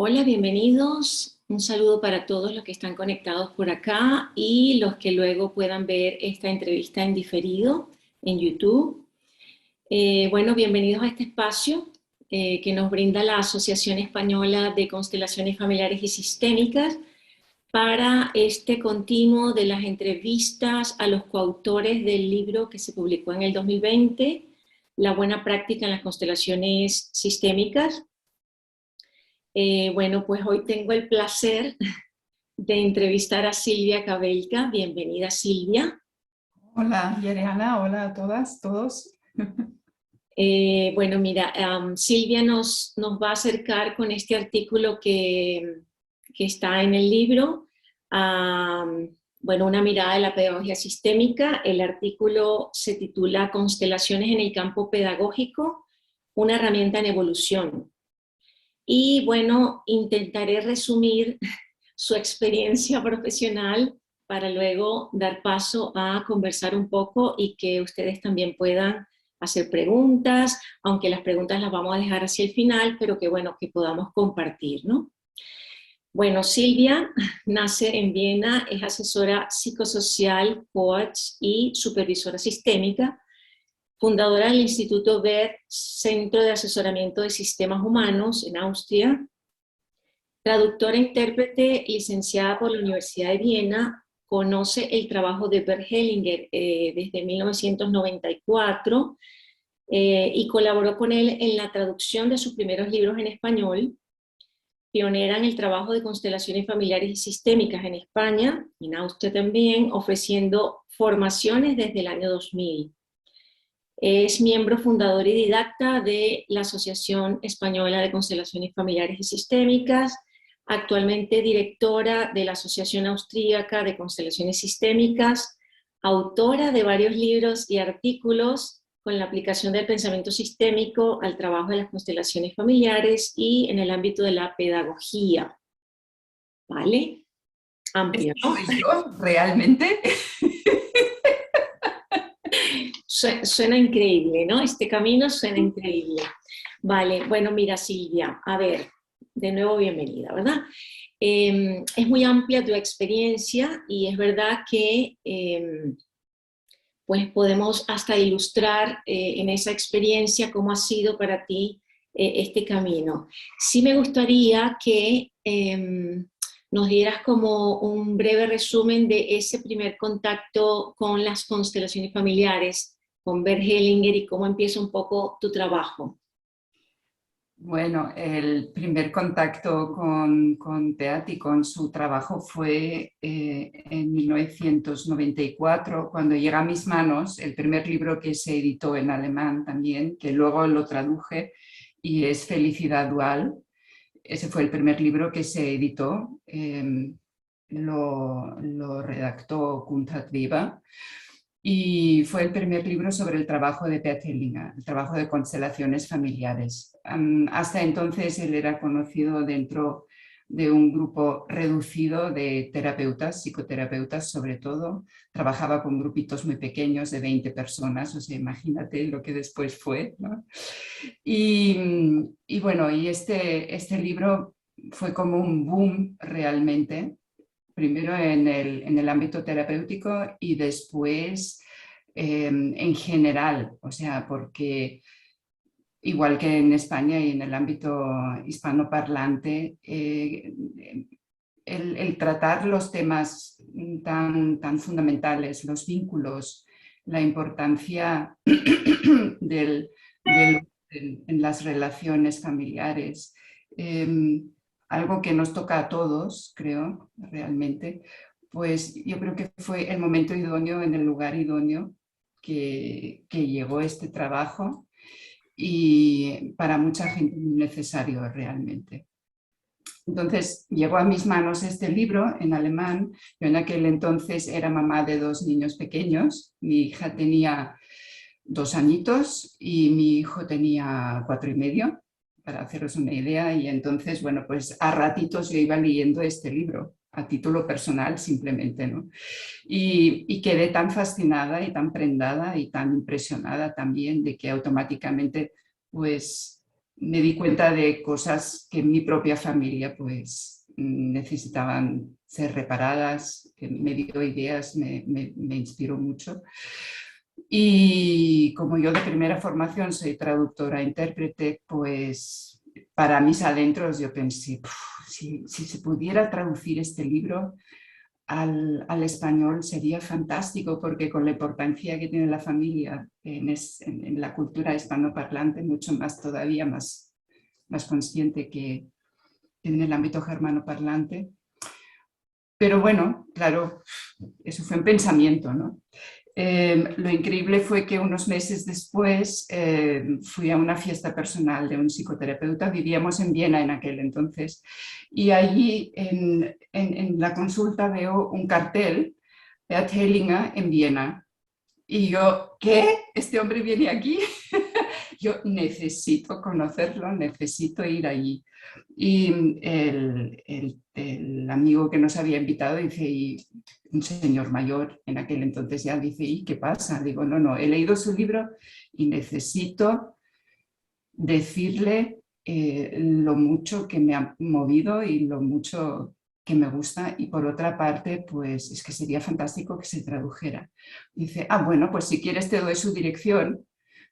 Hola, bienvenidos. Un saludo para todos los que están conectados por acá y los que luego puedan ver esta entrevista en diferido en YouTube. Bueno, bienvenidos a este espacio que nos brinda la Asociación Española de Constelaciones Familiares y Sistémicas para este continuo de las entrevistas a los coautores del libro que se publicó en el 2020, La buena práctica en las constelaciones sistémicas. Bueno, pues hoy tengo el placer de entrevistar a Silvia Cabelka. Bienvenida, Silvia. Hola, Yeriana, hola a todas, todos. Bueno, mira, Silvia nos va a acercar con este artículo que está en el libro, bueno, una mirada de la pedagogía sistémica. El artículo se titula Constelaciones en el campo pedagógico, una herramienta en evolución. Y bueno, intentaré resumir su experiencia profesional para luego dar paso a conversar un poco y que ustedes también puedan hacer preguntas, aunque las preguntas las vamos a dejar hacia el final, pero que bueno, que podamos compartir, ¿no? Bueno, Silvia nace en Viena, es asesora psicosocial, coach y supervisora sistémica, fundadora del Instituto BER, Centro de Asesoramiento de Sistemas Humanos en Austria, traductora e intérprete licenciada por la Universidad de Viena, conoce el trabajo de Bert Hellinger desde 1994 y colaboró con él en la traducción de sus primeros libros en español, pionera en el trabajo de constelaciones familiares y sistémicas en España, en Austria también, ofreciendo formaciones desde el año 2000. Es miembro fundador y didacta de la Asociación Española de Constelaciones Familiares y Sistémicas, actualmente directora de la Asociación Austríaca de Constelaciones Sistémicas, autora de varios libros y artículos con la aplicación del pensamiento sistémico al trabajo de las constelaciones familiares y en el ámbito de la pedagogía. ¿Vale? Amplio, ¿no? ¿Soy yo realmente? Suena increíble, ¿no? Este camino suena increíble. Vale, bueno, mira, Silvia, a ver, de nuevo bienvenida, ¿verdad? Es muy amplia tu experiencia y es verdad que pues podemos hasta ilustrar en esa experiencia cómo ha sido para ti este camino. Sí me gustaría que nos dieras como un breve resumen de ese primer contacto con las constelaciones familiares, con Bert Hellinger y cómo empieza un poco tu trabajo. Bueno, el primer contacto con Beat y con su trabajo fue en 1994, cuando llega a mis manos el primer libro que se editó en alemán también, que luego lo traduje, y es Felicidad Dual. Ese fue el primer libro que se editó, lo redactó Gunther Weber. Y fue el primer libro sobre el trabajo de Bert Hellinger, el trabajo de constelaciones familiares. Hasta entonces él era conocido dentro de un grupo reducido de terapeutas, psicoterapeutas sobre todo. Trabajaba con grupitos muy pequeños de 20 personas, o sea, imagínate lo que después fue, ¿no? Y bueno, y este libro fue como un boom realmente, primero en el ámbito terapéutico y después en general, o sea, porque igual que en España y en el ámbito hispanoparlante, el tratar los temas tan fundamentales, los vínculos, la importancia en las relaciones familiares, algo que nos toca a todos, creo, realmente, pues yo creo que fue el momento idóneo, en el lugar idóneo que llegó este trabajo, y para mucha gente muy necesario realmente. Entonces llegó a mis manos este libro en alemán. Yo en aquel entonces era mamá de 2 niños pequeños. Mi hija tenía 2 añitos y mi hijo tenía 4 y medio, para haceros una idea. Y entonces, bueno, pues a ratitos yo iba leyendo este libro, a título personal simplemente, ¿no? Y quedé tan fascinada y tan prendada y tan impresionada también de que automáticamente, pues, me di cuenta de cosas que en mi propia familia pues necesitaban ser reparadas, que me dio ideas, me inspiró mucho. Y como yo de primera formación soy traductora, intérprete, pues para mis adentros yo pensé, si se pudiera traducir este libro al español sería fantástico, porque con la importancia que tiene la familia en la cultura hispanoparlante, mucho más todavía, más consciente que en el ámbito germanoparlante. Pero bueno, claro, eso fue un pensamiento, ¿no? Lo increíble fue que unos meses después fui a una fiesta personal de un psicoterapeuta, vivíamos en Viena en aquel entonces, y allí en la consulta veo un cartel, Bert Hellinger en Viena. Y yo, ¿qué? ¿Este hombre viene aquí? Yo necesito conocerlo, necesito ir allí. Y el amigo que nos había invitado dice, y un señor mayor en aquel entonces ya dice, ¿y qué pasa? Digo, no, he leído su libro y necesito decirle lo mucho que me ha movido y lo mucho que me gusta, y por otra parte, pues es que sería fantástico que se tradujera. Dice, bueno, pues si quieres te doy su dirección,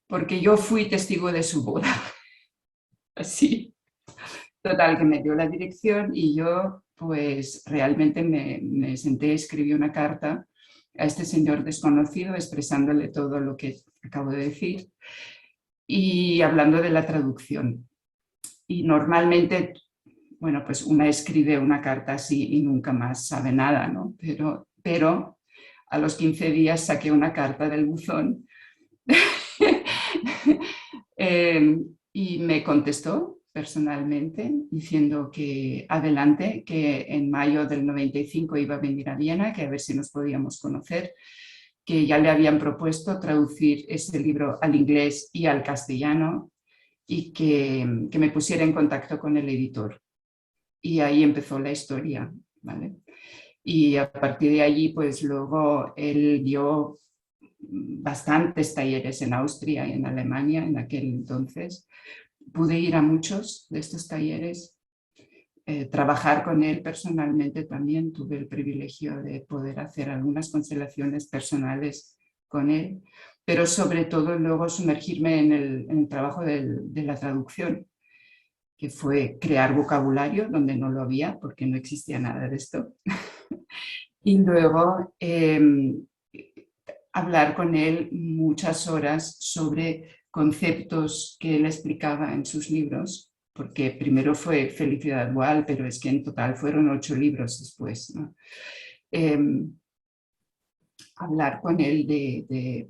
porque yo fui testigo de su boda. Así. Total, que me dio la dirección y yo pues realmente me senté, escribí una carta a este señor desconocido expresándole todo lo que acabo de decir y hablando de la traducción. Y normalmente, bueno, pues una escribe una carta así y nunca más sabe nada, ¿no? Pero a los 15 días saqué una carta del buzón y me contestó personalmente diciendo que adelante, que en mayo del 95 iba a venir a Viena, que a ver si nos podíamos conocer, que ya le habían propuesto traducir ese libro al inglés y al castellano y que me pusiera en contacto con el editor. Y ahí empezó la historia, ¿vale? Y a partir de allí, pues luego él dio bastantes talleres en Austria y en Alemania en aquel entonces. Pude ir a muchos de estos talleres, trabajar con él personalmente también. Tuve el privilegio de poder hacer algunas constelaciones personales con él, pero sobre todo luego sumergirme en el trabajo de la traducción, que fue crear vocabulario donde no lo había porque no existía nada de esto. Y luego hablar con él muchas horas sobre conceptos que él explicaba en sus libros, porque primero fue Felicidad Dual, pero es que en total fueron 8 libros después, ¿no? Hablar con él de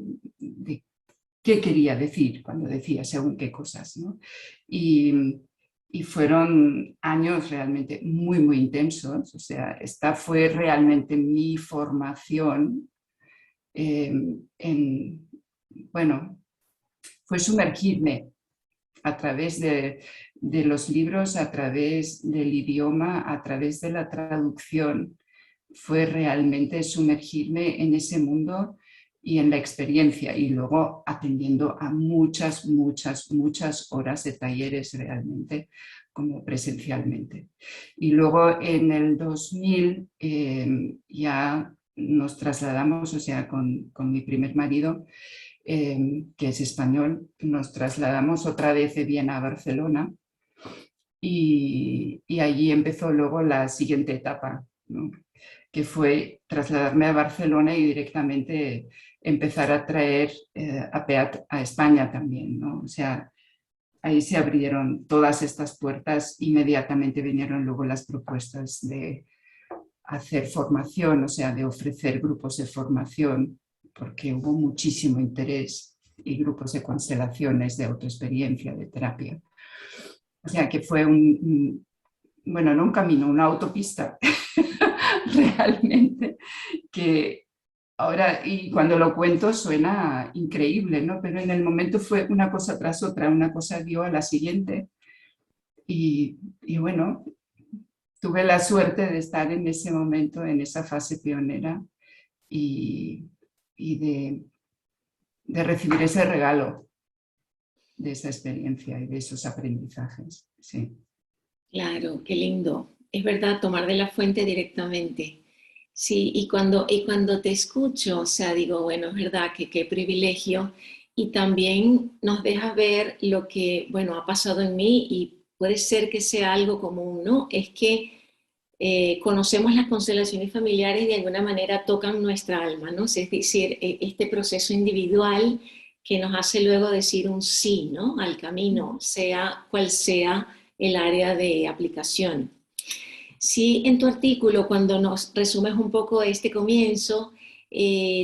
qué quería decir cuando decía según qué cosas, ¿no? Y fueron años realmente muy, muy intensos. O sea, esta fue realmente mi formación bueno, fue sumergirme a través de los libros, a través del idioma, a través de la traducción. Fue realmente sumergirme en ese mundo y en la experiencia, y luego atendiendo a muchas, muchas, muchas horas de talleres realmente, como presencialmente. Y luego en el 2000 ya nos trasladamos, o sea, con mi primer marido, que es español, nos trasladamos otra vez de Viena a Barcelona y allí empezó luego la siguiente etapa, ¿no? Que fue trasladarme a Barcelona y directamente empezar a traer a PEAT a España también, ¿no? O sea, ahí se abrieron todas estas puertas, inmediatamente vinieron luego las propuestas de hacer formación, o sea, de ofrecer grupos de formación, porque hubo muchísimo interés, y grupos de constelaciones, de autoexperiencia, de terapia. O sea, que fue bueno, no un camino, una autopista, realmente, que ahora, y cuando lo cuento suena increíble, ¿no? Pero en el momento fue una cosa tras otra, una cosa dio a la siguiente. Y bueno, tuve la suerte de estar en ese momento, en esa fase pionera y de recibir ese regalo. de esa experiencia y de esos aprendizajes. Sí. Claro, qué lindo. Es verdad, tomar de la fuente directamente. Sí, y cuando te escucho, o sea, digo, bueno, es verdad que qué privilegio. Y también nos deja ver lo que, bueno, ha pasado en mí y puede ser que sea algo común, ¿no? Es que conocemos las constelaciones familiares y de alguna manera tocan nuestra alma, ¿no? Es decir, este proceso individual que nos hace luego decir un sí, ¿no? Al camino, sea cual sea el área de aplicación. Sí, en tu artículo, cuando nos resumes un poco este comienzo,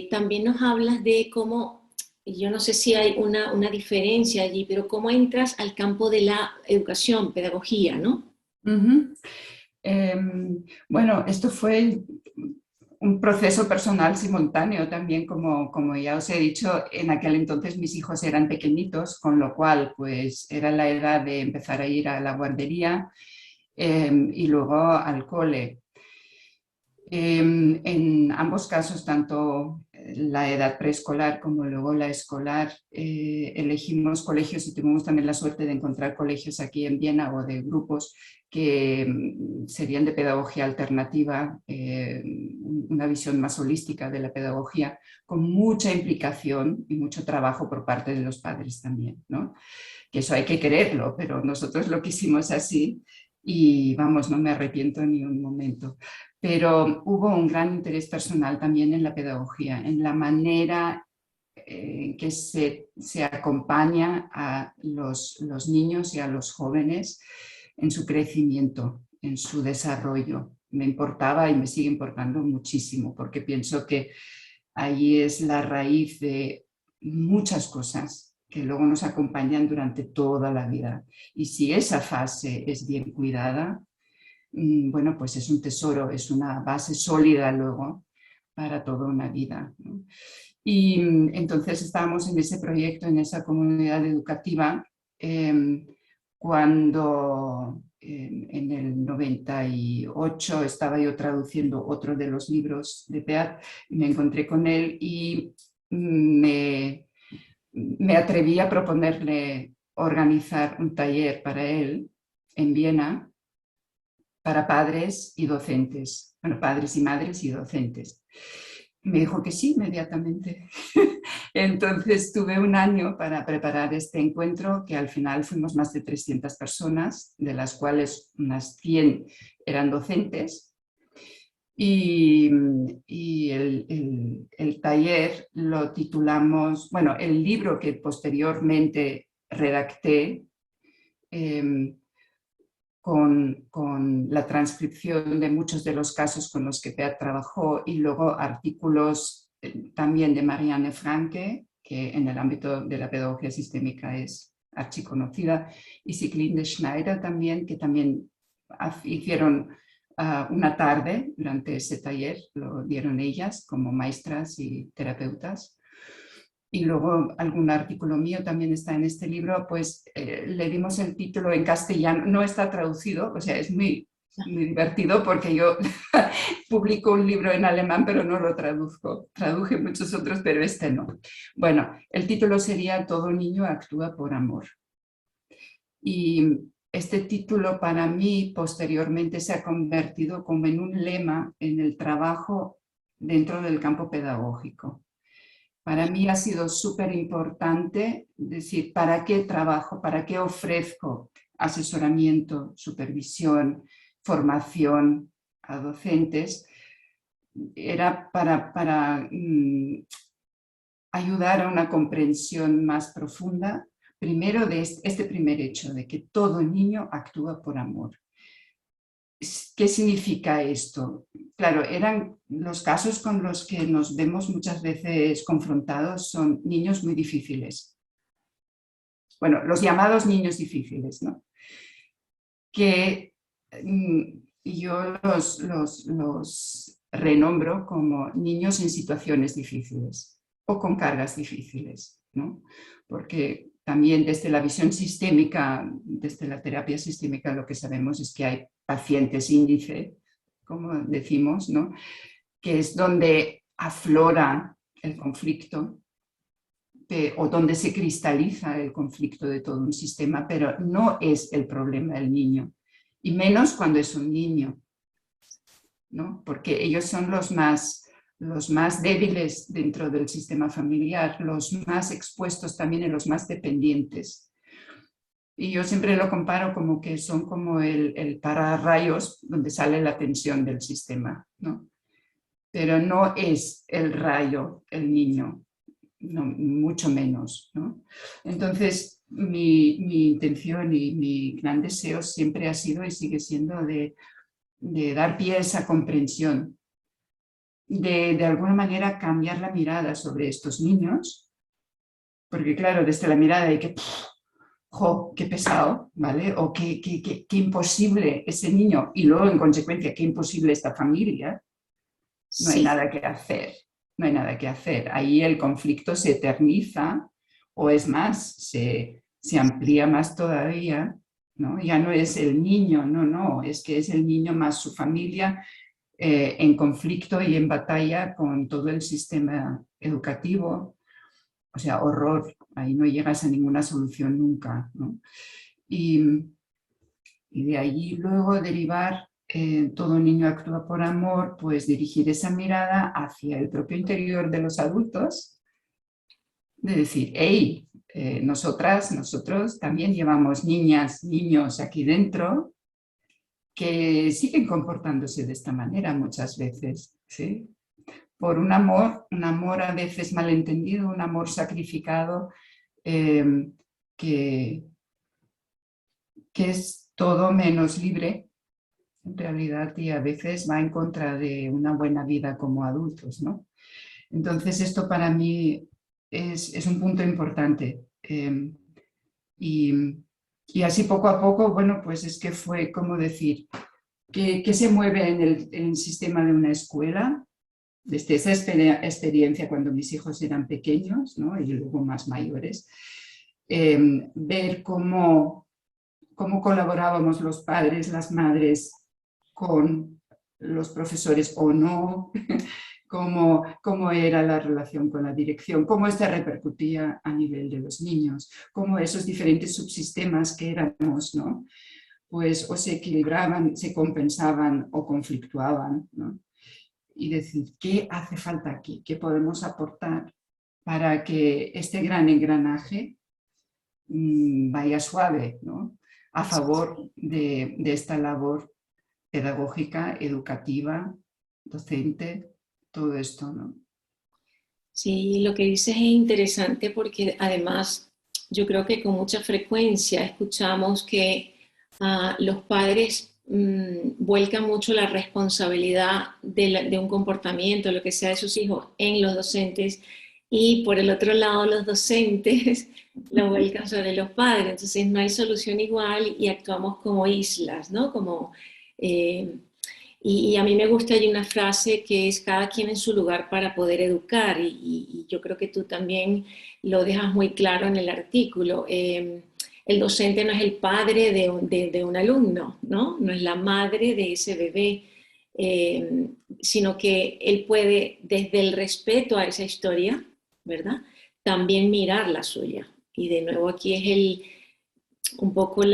también nos hablas de cómo, yo no sé si hay una diferencia allí, pero cómo entras al campo de la educación, pedagogía, ¿no? Ujú. Bueno, esto fue un proceso personal simultáneo también, como ya os he dicho, en aquel entonces mis hijos eran pequeñitos, con lo cual pues era la edad de empezar a ir a la guardería y luego al cole. En ambos casos, tanto la edad preescolar como luego la escolar, elegimos colegios y tuvimos también la suerte de encontrar colegios aquí en Viena o de grupos que serían de pedagogía alternativa, una visión más holística de la pedagogía, con mucha implicación y mucho trabajo por parte de los padres también, ¿no? Que eso hay que quererlo, pero nosotros lo quisimos así y vamos, no me arrepiento ni un momento. Pero hubo un gran interés personal también en la pedagogía, en la manera que se acompaña a los niños y a los jóvenes en su crecimiento, en su desarrollo. Me importaba y me sigue importando muchísimo porque pienso que ahí es la raíz de muchas cosas que luego nos acompañan durante toda la vida. Y si esa fase es bien cuidada, bueno, pues es un tesoro, es una base sólida luego para toda una vida, ¿no? Y entonces estábamos en ese proyecto, en esa comunidad educativa, eh, cuando en el 98 estaba yo traduciendo otro de los libros de Peat, me encontré con él y me, me atreví a proponerle organizar un taller para él en Viena para padres y docentes, bueno, padres y madres y docentes. Me dijo que sí inmediatamente. Entonces tuve un año para preparar este encuentro, que al final fuimos más de 300 personas, de las cuales unas 100 eran docentes. Y el taller lo titulamos, bueno, el libro que posteriormente redacté, eh, con la transcripción de muchos de los casos con los que Peat trabajó y luego artículos también de Marianne Franke, que en el ámbito de la pedagogía sistémica es archiconocida, y Sieglinde Schneider también, que también hicieron una tarde durante ese taller, lo dieron ellas como maestras y terapeutas. Y luego algún artículo mío también está en este libro, pues le dimos el título en castellano, no está traducido, o sea, es muy divertido porque yo publico un libro en alemán pero no lo traduzco, traduje muchos otros pero este no. Bueno, el título sería Todo niño actúa por amor. Y este título para mí posteriormente se ha convertido como en un lema en el trabajo dentro del campo pedagógico. Para mí ha sido súper importante decir, ¿para qué trabajo? ¿Para qué ofrezco asesoramiento, supervisión, formación a docentes? Era para ayudar a una comprensión más profunda, primero de este primer hecho, de que todo niño actúa por amor. ¿Qué significa esto? Claro, eran los casos con los que nos vemos muchas veces confrontados, son niños muy difíciles. Bueno, los llamados niños difíciles, ¿no? Que yo los renombro como niños en situaciones difíciles o con cargas difíciles, ¿no? Porque también desde la visión sistémica, desde la terapia sistémica, lo que sabemos es que hay pacientes índice, como decimos, ¿no? Que es donde aflora el conflicto, o donde se cristaliza el conflicto de todo un sistema, pero no es el problema del niño, y menos cuando es un niño, ¿no? Porque ellos son los más débiles dentro del sistema familiar, los más expuestos también y los más dependientes. Y yo siempre lo comparo como que son como el pararrayos donde sale la tensión del sistema, ¿no? Pero no es el rayo, el niño, no, mucho menos, ¿no? Entonces, mi intención y mi gran deseo siempre ha sido y sigue siendo de dar pie a esa comprensión, de alguna manera cambiar la mirada sobre estos niños, porque claro, desde la mirada de que ¡jo, qué pesado! ¿Vale? O qué imposible ese niño, y luego en consecuencia qué imposible esta familia, no hay Sí, nada que hacer, no hay nada que hacer. Ahí el conflicto se eterniza, o es más, se amplía más todavía, ¿no? Ya no es el niño, no, es que es el niño más su familia en conflicto y en batalla con todo el sistema educativo. O sea, horror, ahí no llegas a ninguna solución nunca, ¿no? Y, y de allí luego derivar, todo niño actúa por amor, pues dirigir esa mirada hacia el propio interior de los adultos, de decir, hey, nosotras, nosotros también llevamos niñas, niños aquí dentro que siguen comportándose de esta manera muchas veces, ¿sí? Por un amor a veces malentendido, un amor sacrificado, eh, que, que es todo menos libre en realidad y a veces va en contra de una buena vida como adultos, ¿no? Entonces esto para mí es un punto importante. Y, y así poco a poco, bueno, pues es que fue como decir, ¿qué se mueve en el sistema de una escuela? Desde esa experiencia cuando mis hijos eran pequeños, ¿no? Y luego más mayores, ver cómo colaborábamos los padres, las madres con los profesores o no, cómo era la relación con la dirección, cómo esta repercutía a nivel de los niños, cómo esos diferentes subsistemas que éramos, ¿no? Pues o se equilibraban, se compensaban o conflictuaban, ¿no? Y decir, ¿qué hace falta aquí? ¿Qué podemos aportar para que este gran engranaje vaya suave, ¿no? A favor de esta labor pedagógica, educativa, docente, todo esto, ¿no? sí, lo que dices es interesante porque además yo creo que con mucha frecuencia escuchamos que los padres vuelcan mucho la responsabilidad de un comportamiento, lo que sea de sus hijos, en los docentes y por el otro lado los docentes lo vuelcan sobre los padres. Entonces no hay solución igual y actuamos como islas, ¿no? Como... eh, y a mí me gusta, hay una frase que es cada quien en su lugar para poder educar y yo creo que tú también lo dejas muy claro en el artículo. El docente no es el padre de un alumno, ¿no? No es la madre de ese bebé, sino que él puede, desde el respeto a esa historia, ¿verdad? También mirar la suya. Y de nuevo aquí es un poco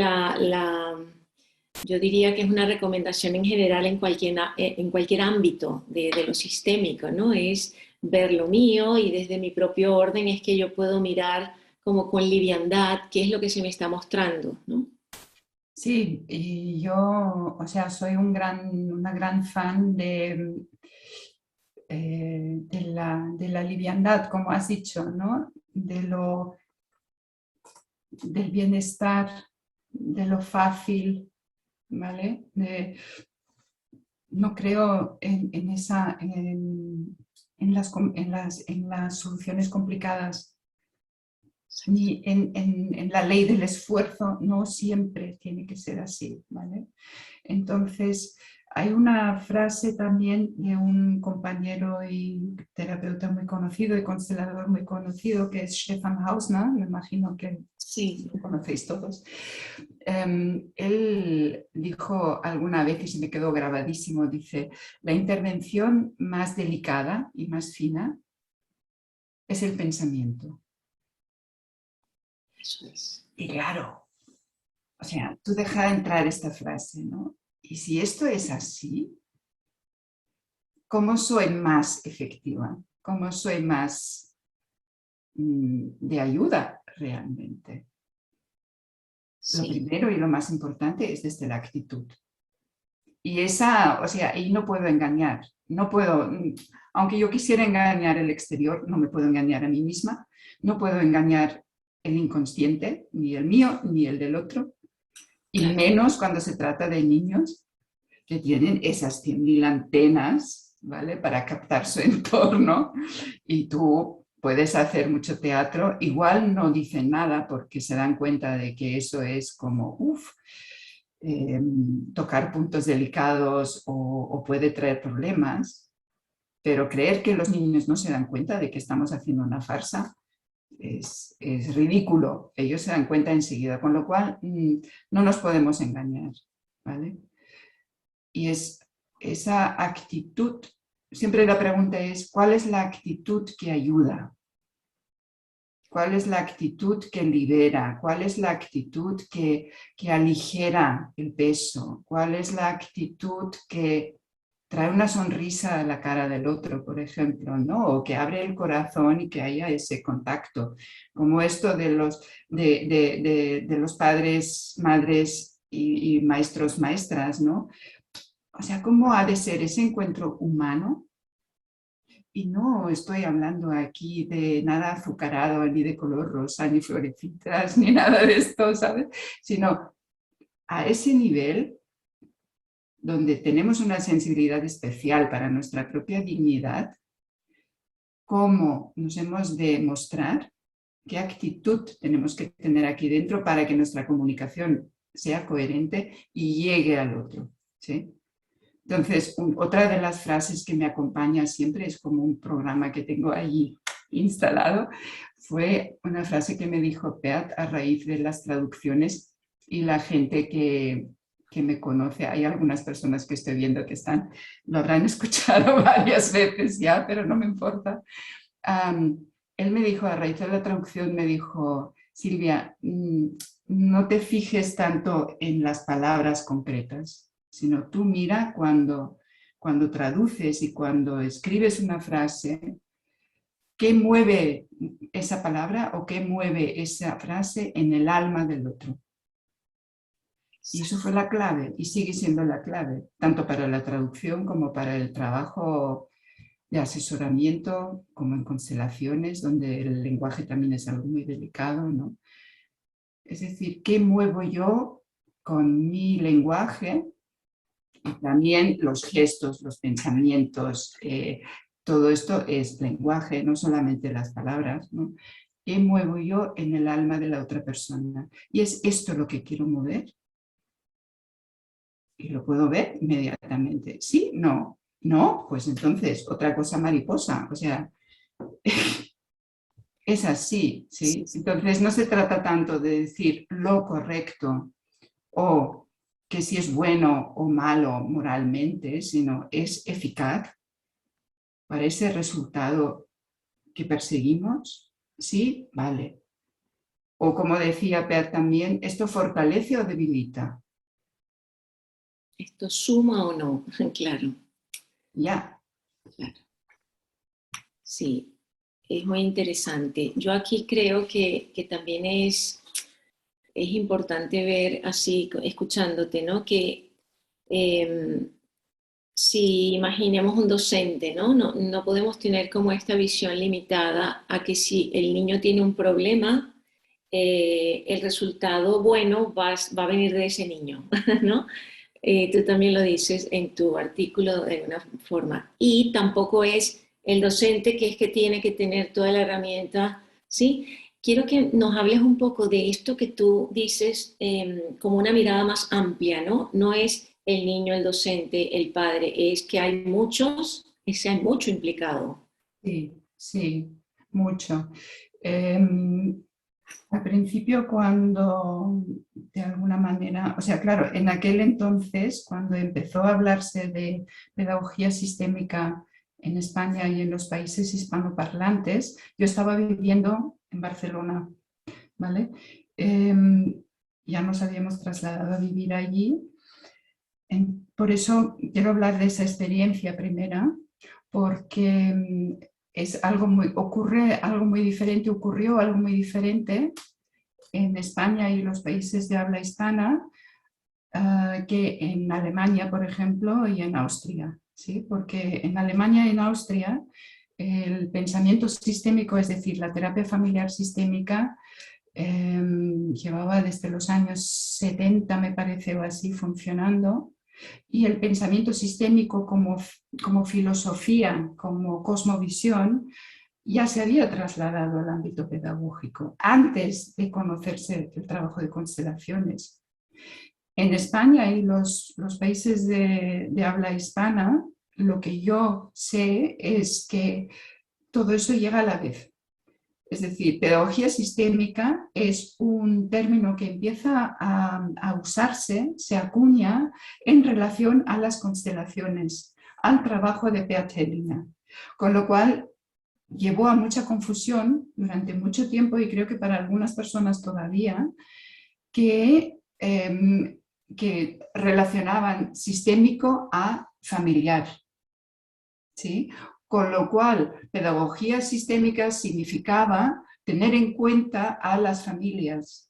yo diría que es una recomendación en general en cualquier ámbito de lo sistémico, ¿no? Es ver lo mío y desde mi propio orden es que yo puedo mirar como con liviandad qué es lo que se me está mostrando, ¿no? Sí, y yo, o sea, soy una gran fan de la liviandad, como has dicho, ¿no? Del bienestar, de lo fácil, ¿vale? No creo en las soluciones complicadas ni en la ley del esfuerzo, no siempre tiene que ser así, ¿vale? Entonces, hay una frase también de un compañero y terapeuta muy conocido y constelador muy conocido que es Stefan Hausner, me imagino que Sí, lo conocéis todos. Él dijo alguna vez y se me quedó grabadísimo, dice, la intervención más delicada y más fina es el pensamiento. Eso es. Y claro, o sea, tú deja entrar esta frase, ¿no? Y si esto es así, ¿cómo soy más efectiva? ¿Cómo soy más de ayuda realmente? Lo Sí, primero y lo más importante es desde la actitud. Y esa, o sea, y no puedo engañar, no puedo, aunque yo quisiera engañar el exterior, no me puedo engañar a mí misma, no puedo engañar el inconsciente, ni el mío, ni el del otro, y claro. menos cuando se trata de niños que tienen esas 100.000 antenas, ¿vale? Para captar su entorno, y tú puedes hacer mucho teatro, igual no dicen nada porque se dan cuenta de que eso es como, uff, tocar puntos delicados o puede traer problemas, pero creer que los niños no se dan cuenta de que estamos haciendo una farsa es ridículo. Ellos se dan cuenta enseguida, con lo cual no nos podemos engañar, ¿vale? Y es esa actitud, siempre la pregunta es, ¿cuál es la actitud que ayuda? ¿Cuál es la actitud que libera? ¿Cuál es la actitud que aligera el peso? ¿Cuál es la actitud que trae una sonrisa a la cara del otro, por ejemplo, ¿no? O que abre el corazón y que haya ese contacto? Como esto de los padres, madres y maestros, maestras, ¿no? O sea, ¿cómo ha de ser ese encuentro humano? Y no estoy hablando aquí de nada azucarado, ni de color rosa, ni florecitas, ni nada de esto, ¿sabes? Sino a ese nivel donde tenemos una sensibilidad especial para nuestra propia dignidad, cómo nos hemos de mostrar, qué actitud tenemos que tener aquí dentro para que nuestra comunicación sea coherente y llegue al otro, ¿sí? Entonces, otra de las frases que me acompaña siempre es como un programa que tengo allí instalado, fue una frase que me dijo Peat a raíz de las traducciones y la gente que me conoce, hay algunas personas que estoy viendo que lo habrán escuchado varias veces ya, pero no me importa. Él me dijo, a raíz de la traducción, me dijo, Silvia, no te fijes tanto en las palabras concretas, sino tú mira cuando traduces y cuando escribes una frase, qué mueve esa palabra o qué mueve esa frase en el alma del otro. Y eso fue la clave y sigue siendo la clave, tanto para la traducción como para el trabajo de asesoramiento, como en constelaciones, donde el lenguaje también es algo muy delicado, ¿no? Es decir, ¿qué muevo yo con mi lenguaje? Y también los gestos, los pensamientos, todo esto es lenguaje, no solamente las palabras, ¿no? ¿Qué muevo yo en el alma de la otra persona? Y es esto lo que quiero mover. Y lo puedo ver inmediatamente. ¿Sí? No. No, pues entonces otra cosa mariposa. O sea, es así, Sí, ¿sí? Entonces no se trata tanto de decir lo correcto o que si es bueno o malo moralmente, sino es eficaz para ese resultado que perseguimos. Sí, vale. O como decía Per también, ¿esto fortalece o debilita? ¿esto suma o no? Claro, Ya. claro. Sí, es muy interesante. Yo aquí creo que también es importante ver así, escuchándote, ¿no? Que eh, si imaginemos un docente, ¿no? No podemos tener como esta visión limitada a que si el niño tiene un problema, el resultado bueno va a venir de ese niño, ¿no? Tú también lo dices en tu artículo de una forma. Y tampoco es el docente que es que tiene que tener toda la herramienta, ¿sí? Quiero que nos hables un poco de esto que tú dices como una mirada más amplia, ¿no? No es el niño, el docente, el padre, es que hay muchos, es que hay mucho implicado. Sí, sí, mucho. Al principio, cuando de alguna manera, o sea, claro, en aquel entonces, cuando empezó a hablarse de pedagogía sistémica en España y en los países hispanoparlantes, yo estaba viviendo en Barcelona, ¿vale? Ya nos habíamos trasladado a vivir allí. Por eso quiero hablar de esa experiencia primera, porque es algo ocurrió algo muy diferente en España y los países de habla hispana que en Alemania, por ejemplo, y en Austria, ¿sí? Porque en Alemania y en Austria el pensamiento sistémico, es decir, la terapia familiar sistémica, llevaba desde los años 70, me parece, o así, funcionando, y el pensamiento sistémico como filosofía, como cosmovisión, ya se había trasladado al ámbito pedagógico antes de conocerse el trabajo de constelaciones. En España y los países de habla hispana, lo que yo sé es que todo eso llega a la vez. Es decir, pedagogía sistémica es un término que empieza a usarse, se acuña en relación a las constelaciones, al trabajo de Bert Hellinger. Con lo cual llevó a mucha confusión durante mucho tiempo, y creo que para algunas personas todavía, que relacionaban sistémico a familiar, ¿sí? Con lo cual, pedagogía sistémica significaba tener en cuenta a las familias,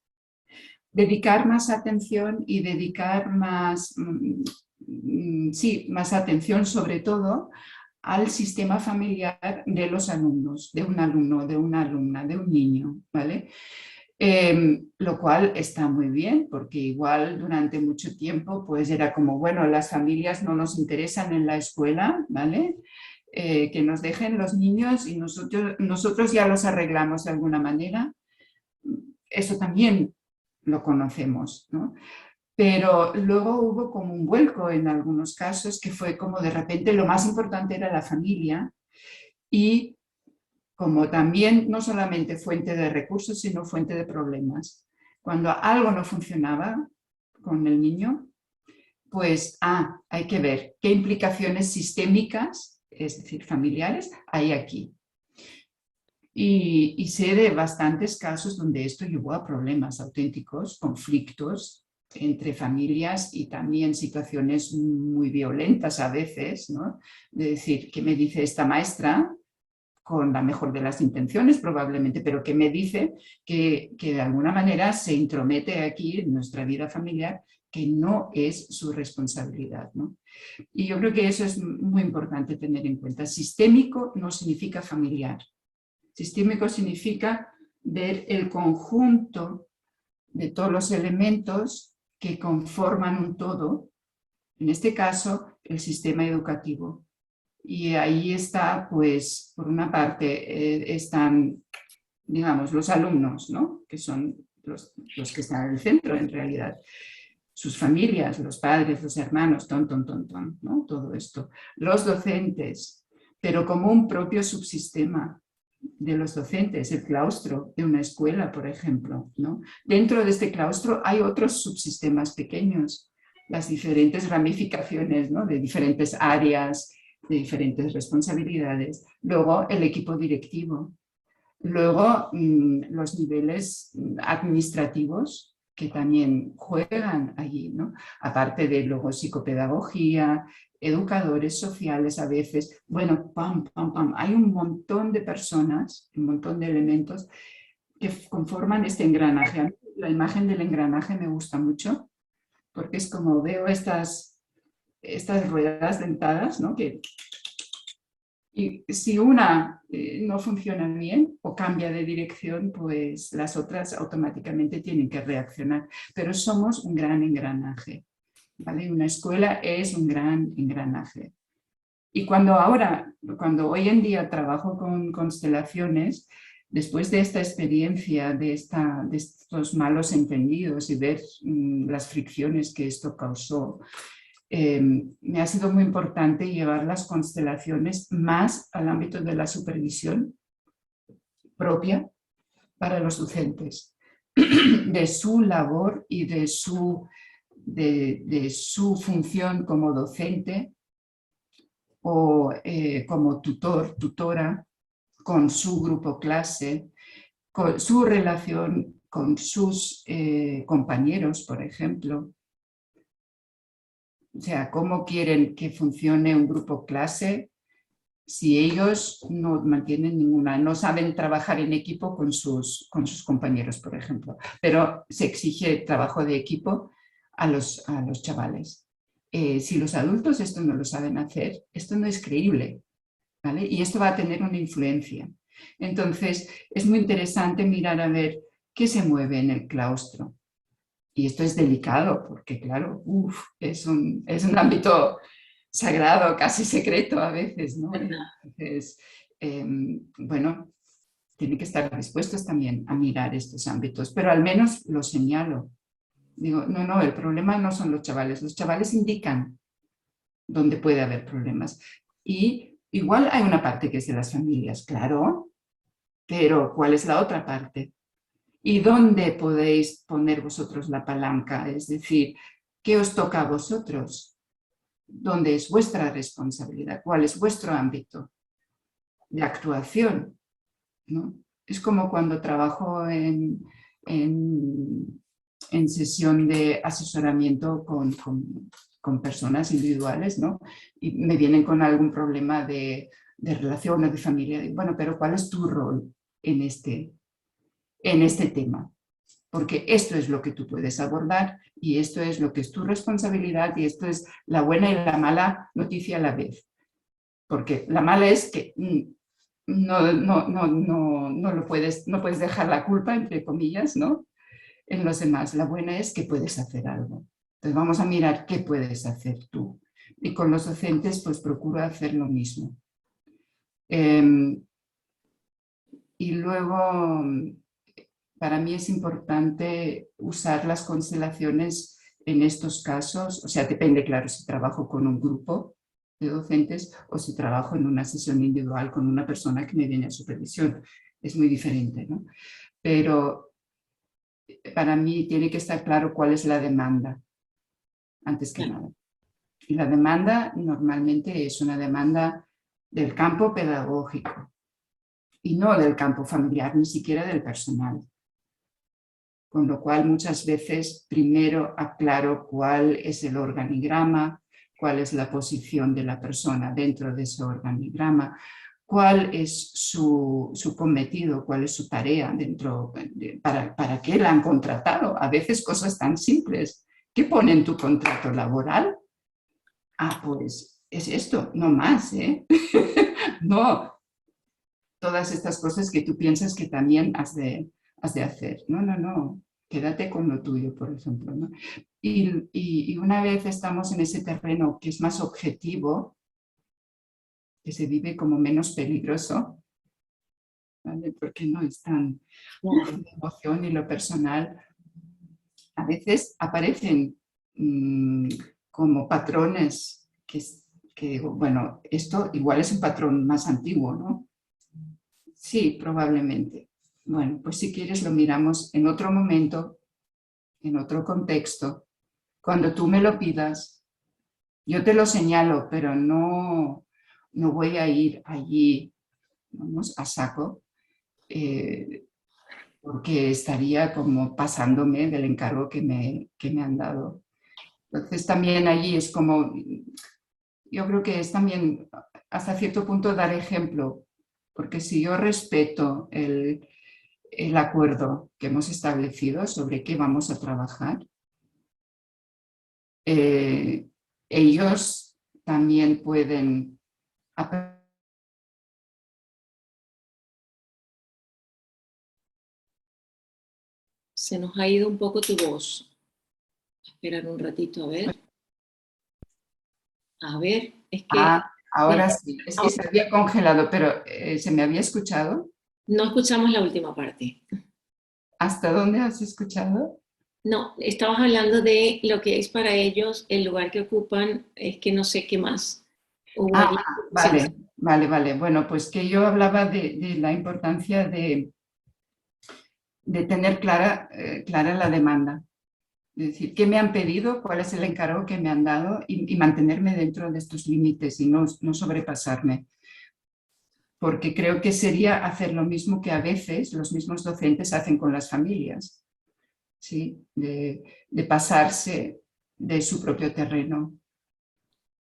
dedicar más atención y dedicar más atención sobre todo al sistema familiar de los alumnos, de un alumno, de una alumna, de un niño, ¿vale? Lo cual está muy bien, porque igual durante mucho tiempo pues era como, bueno, las familias no nos interesan en la escuela, ¿vale? Que nos dejen los niños y nosotros ya los arreglamos de alguna manera. Eso también lo conocemos, ¿no? Pero luego hubo como un vuelco en algunos casos que fue como de repente lo más importante era la familia, y como también no solamente fuente de recursos, sino fuente de problemas. Cuando algo no funcionaba con el niño, pues hay que ver qué implicaciones sistémicas, es decir, familiares, hay aquí. Y sé de bastantes casos donde esto llevó a problemas auténticos, conflictos entre familias y también situaciones muy violentas a veces, ¿no? De decir, ¿qué me dice esta maestra? Con la mejor de las intenciones probablemente, pero que me dice que de alguna manera se intromete aquí en nuestra vida familiar, que no es su responsabilidad, ¿no? Y yo creo que eso es muy importante tener en cuenta. Sistémico no significa familiar. Sistémico significa ver el conjunto de todos los elementos que conforman un todo, en este caso, el sistema educativo. Y ahí está, pues, por una parte, están, digamos, los alumnos, ¿no? Que son los que están en el centro, en realidad. Sus familias, los padres, los hermanos, ¿no? Todo esto. Los docentes, pero como un propio subsistema de los docentes, el claustro de una escuela, por ejemplo, ¿no? Dentro de este claustro hay otros subsistemas pequeños, las diferentes ramificaciones, ¿no? De diferentes áreas, de diferentes responsabilidades. Luego el equipo directivo. Luego los niveles administrativos que también juegan allí, ¿no? Aparte de luego psicopedagogía, educadores sociales a veces. Bueno, hay un montón de personas, un montón de elementos que conforman este engranaje. La imagen del engranaje me gusta mucho porque es como veo estas ruedas dentadas, ¿no? Y si una no funciona bien o cambia de dirección, pues las otras automáticamente tienen que reaccionar. Pero somos un gran engranaje, ¿vale? Una escuela es un gran engranaje. Y cuando hoy en día trabajo con constelaciones, después de esta experiencia, de estos malos entendidos y ver las fricciones que esto causó, me ha sido muy importante llevar las constelaciones más al ámbito de la supervisión propia para los docentes, de su labor y de su función como docente o como tutora con su grupo clase, con su relación con sus compañeros, por ejemplo. O sea, ¿cómo quieren que funcione un grupo clase si ellos no mantienen ninguna, no saben trabajar en equipo con sus compañeros, por ejemplo? Pero se exige trabajo de equipo a los chavales. Si los adultos esto no lo saben hacer, esto no es creíble, ¿vale? Y esto va a tener una influencia. Entonces, es muy interesante mirar a ver qué se mueve en el claustro. Y esto es delicado porque, claro, es un ámbito sagrado, casi secreto a veces, ¿no? ¿Verdad? Entonces, bueno, tienen que estar dispuestos también a mirar estos ámbitos, pero al menos lo señalo. Digo, no, el problema no son los chavales indican dónde puede haber problemas. Y igual hay una parte que es de las familias, claro, pero ¿cuál es la otra parte? ¿Y dónde podéis poner vosotros la palanca? Es decir, ¿qué os toca a vosotros? ¿Dónde es vuestra responsabilidad? ¿Cuál es vuestro ámbito de actuación? ¿No? Es como cuando trabajo en sesión de asesoramiento con personas individuales, ¿no? Y me vienen con algún problema de relación o de familia. Bueno, pero ¿cuál es tu rol en este tema? Porque esto es lo que tú puedes abordar y esto es lo que es tu responsabilidad y esto es la buena y la mala noticia a la vez. Porque la mala es que no puedes dejar la culpa, entre comillas, ¿no? En los demás. La buena es que puedes hacer algo. Entonces vamos a mirar qué puedes hacer tú. Y con los docentes pues procuro hacer lo mismo. Y luego para mí es importante usar las constelaciones en estos casos, o sea, depende, claro, si trabajo con un grupo de docentes o si trabajo en una sesión individual con una persona que me viene a supervisión. Es muy diferente, ¿no? Pero para mí tiene que estar claro cuál es la demanda, antes que nada. Y la demanda normalmente es una demanda del campo pedagógico y no del campo familiar, ni siquiera del personal. Con lo cual muchas veces primero aclaro cuál es el organigrama, cuál es la posición de la persona dentro de ese organigrama, cuál es su cometido, cuál es su tarea dentro, para qué la han contratado. A veces cosas tan simples. ¿Qué pone en tu contrato laboral? Ah, pues es esto, no más, ¿eh? No, todas estas cosas que tú piensas que también has de hacer. No, quédate con lo tuyo, por ejemplo, ¿no? Y una vez estamos en ese terreno que es más objetivo, que se vive como menos peligroso, ¿vale? Porque no es tan la emoción y lo personal. A veces aparecen como patrones que digo, bueno, esto igual es un patrón más antiguo, ¿no? Sí, probablemente. Bueno, pues si quieres lo miramos en otro momento, en otro contexto. Cuando tú me lo pidas, yo te lo señalo, pero no voy a ir allí, vamos, a saco, porque estaría como pasándome del encargo que me han dado. Entonces también allí es como, yo creo que es también hasta cierto punto dar ejemplo, porque si yo respeto el acuerdo que hemos establecido sobre qué vamos a trabajar, ellos también pueden aprender. Se nos ha ido un poco tu voz. Esperar un ratito, a ver. A ver, es que Ahora sí, es que se había congelado, pero ¿se me había escuchado? no escuchamos la última parte. ¿Hasta dónde has escuchado? No, estabas hablando de lo que es para ellos el lugar que ocupan, es que no sé qué más. Hubo allí. Vale. Bueno, pues que yo hablaba de la importancia de tener clara la demanda. Es decir, ¿qué me han pedido? ¿Cuál es el encargo que me han dado? Y mantenerme dentro de estos límites y no sobrepasarme. Porque creo que sería hacer lo mismo que a veces los mismos docentes hacen con las familias. ¿sí? De pasarse de su propio terreno.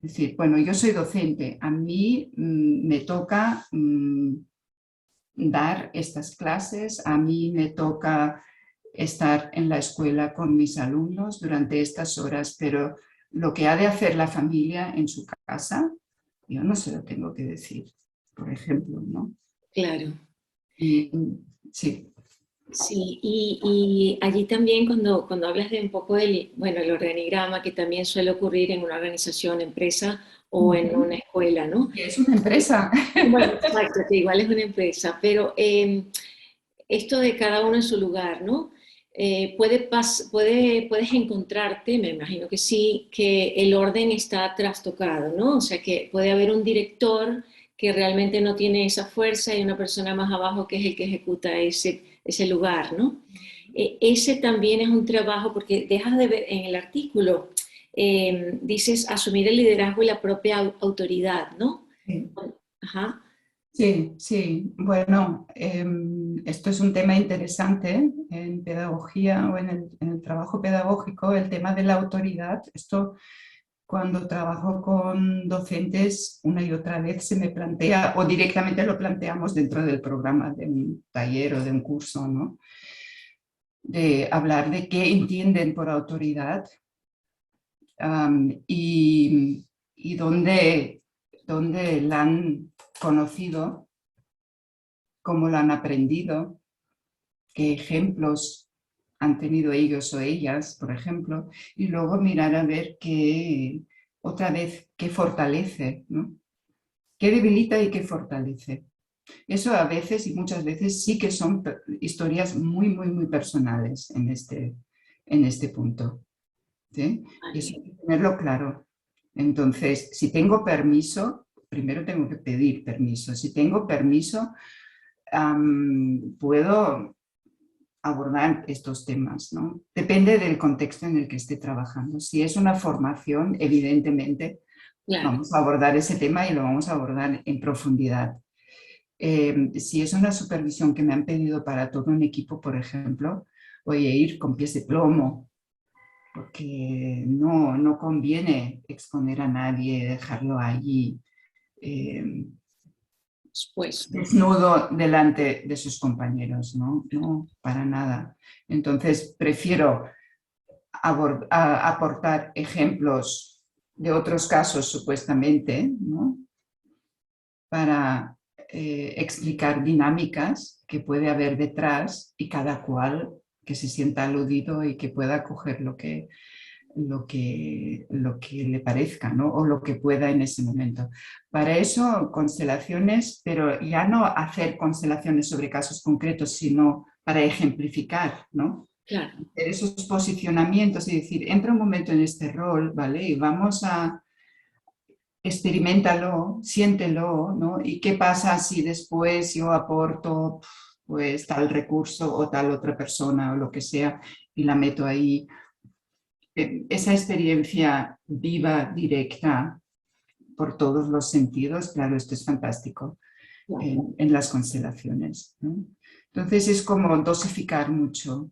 Es decir, bueno, yo soy docente, a mí me toca dar estas clases, a mí me toca estar en la escuela con mis alumnos durante estas horas, pero lo que ha de hacer la familia en su casa, yo no se lo tengo que decir, por ejemplo, ¿no? Claro. Y, sí. Sí, y allí también cuando hablas de un poco bueno, el organigrama, que también suele ocurrir en una organización, empresa o en una escuela, ¿no? Y es una empresa. Bueno, exacto, que igual es una empresa, pero esto de cada uno en su lugar, ¿no? Puedes encontrarte, me imagino que sí, que el orden está trastocado, ¿no? O sea, que puede haber un director que realmente no tiene esa fuerza y una persona más abajo que es el que ejecuta ese lugar, ¿no? Ese también es un trabajo, porque dejas de ver en el artículo, dices asumir el liderazgo y la propia autoridad, ¿no? Sí. Ajá. Sí, sí. Bueno, esto es un tema interesante en pedagogía o en el trabajo pedagógico, el tema de la autoridad. Esto cuando trabajo con docentes una y otra vez se me plantea o directamente lo planteamos dentro del programa de un taller o de un curso, ¿no? De hablar de qué entienden por autoridad y dónde la han conocido, cómo la han aprendido, qué ejemplos han tenido ellos o ellas, por ejemplo, y luego mirar a ver qué, otra vez, qué fortalece, ¿no? Qué debilita y qué fortalece. Eso a veces y muchas veces sí que son historias muy, muy, muy personales en este punto, ¿sí? Y eso Vale. hay que tenerlo claro. Entonces, si tengo permiso, primero tengo que pedir permiso. Si tengo permiso, puedo abordar estos temas, ¿no? Depende del contexto en el que esté trabajando. Si es una formación, evidentemente Claro, vamos a abordar ese tema y lo vamos a abordar en profundidad. Si es una supervisión que me han pedido para todo un equipo, por ejemplo, voy a ir con pies de plomo, porque no conviene exponer a nadie, dejarlo allí supuesto. desnudo delante de sus compañeros, ¿no? No, para nada. Entonces, prefiero aportar ejemplos de otros casos supuestamente, ¿no? Para explicar dinámicas que puede haber detrás y cada cual que se sienta aludido y que pueda coger lo que le parezca, ¿no? O lo que pueda en ese momento. Para eso, constelaciones, pero ya no hacer constelaciones sobre casos concretos, sino para ejemplificar, ¿no? Claro, Esos posicionamientos y decir, entra un momento en este rol, ¿vale? Y vamos a experimentalo, siéntelo, ¿no? ¿Y qué pasa si después yo aporto pues tal recurso o tal otra persona o lo que sea y la meto ahí? Esa experiencia viva, directa, por todos los sentidos, claro, esto es fantástico claro. en las constelaciones, ¿no? Entonces es como dosificar mucho.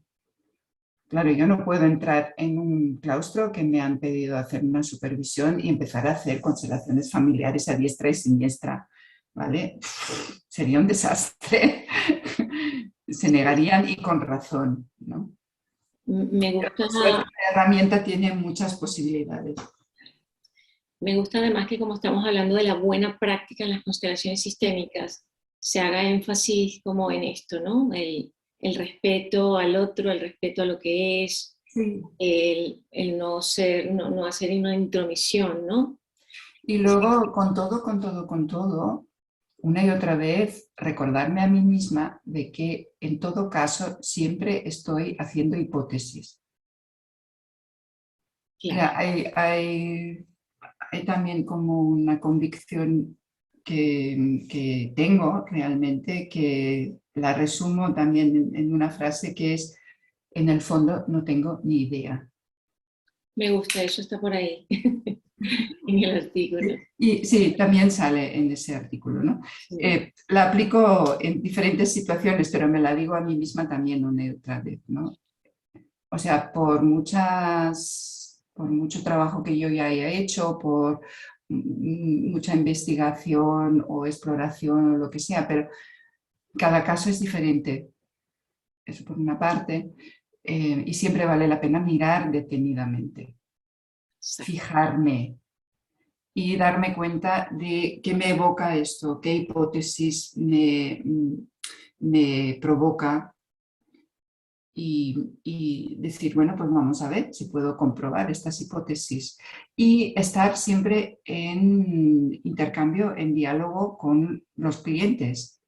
Claro, yo no puedo entrar en un claustro que me han pedido hacer una supervisión y empezar a hacer constelaciones familiares a diestra y siniestra, ¿vale? Sería un desastre. Se negarían y con razón, ¿no? Me Pero gusta, por suerte la herramienta tiene muchas posibilidades. me gusta además que como estamos hablando de la buena práctica en las constelaciones sistémicas, se haga énfasis como en esto, ¿no? El respeto al otro, el respeto a lo que es, Sí. el no ser, no hacer una intromisión, ¿no? Y luego, con todo, una y otra vez recordarme a mí misma de que en todo caso siempre estoy haciendo hipótesis. Claro, Mira, hay también como una convicción que tengo realmente, que la resumo también en una frase que es, en el fondo no tengo ni idea. me gusta, eso está por ahí en el artículo. Y sí, también sale en ese artículo, ¿no? Sí. La aplico en diferentes situaciones, pero me la digo a mí misma también una y otra vez, ¿no? o sea, por mucho trabajo que yo ya haya hecho, por mucha investigación o exploración o lo que sea, pero cada caso es diferente, eso por una parte, y siempre vale la pena mirar detenidamente, Exacto. fijarme y darme cuenta de qué me evoca esto, qué hipótesis me provoca y decir, bueno, pues vamos a ver si puedo comprobar estas hipótesis y estar siempre en intercambio, en diálogo con los clientes.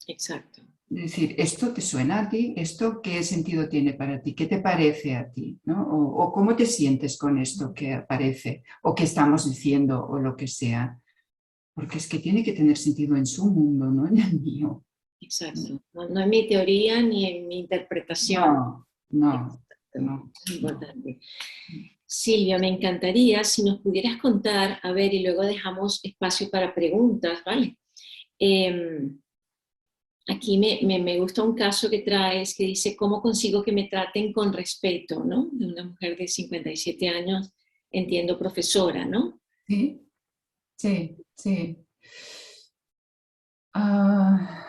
Exacto. Es decir, ¿esto te suena a ti? ¿Esto qué sentido tiene para ti? ¿Qué te parece a ti? ¿No? O cómo te sientes con esto que aparece o que estamos diciendo o lo que sea. Porque es que tiene que tener sentido en su mundo, no en el mío. Exacto. No, no en mi teoría ni en mi interpretación. No, no, Exacto. no, Es no. importante. Silvia, me encantaría si nos pudieras contar, a ver, y luego dejamos espacio para preguntas, ¿vale? Eh, Aquí me gusta un caso que traes que dice, ¿cómo consigo que me traten con respeto, ¿no? De una mujer de 57 años, entiendo profesora, ¿no? Sí, sí, sí. Ah,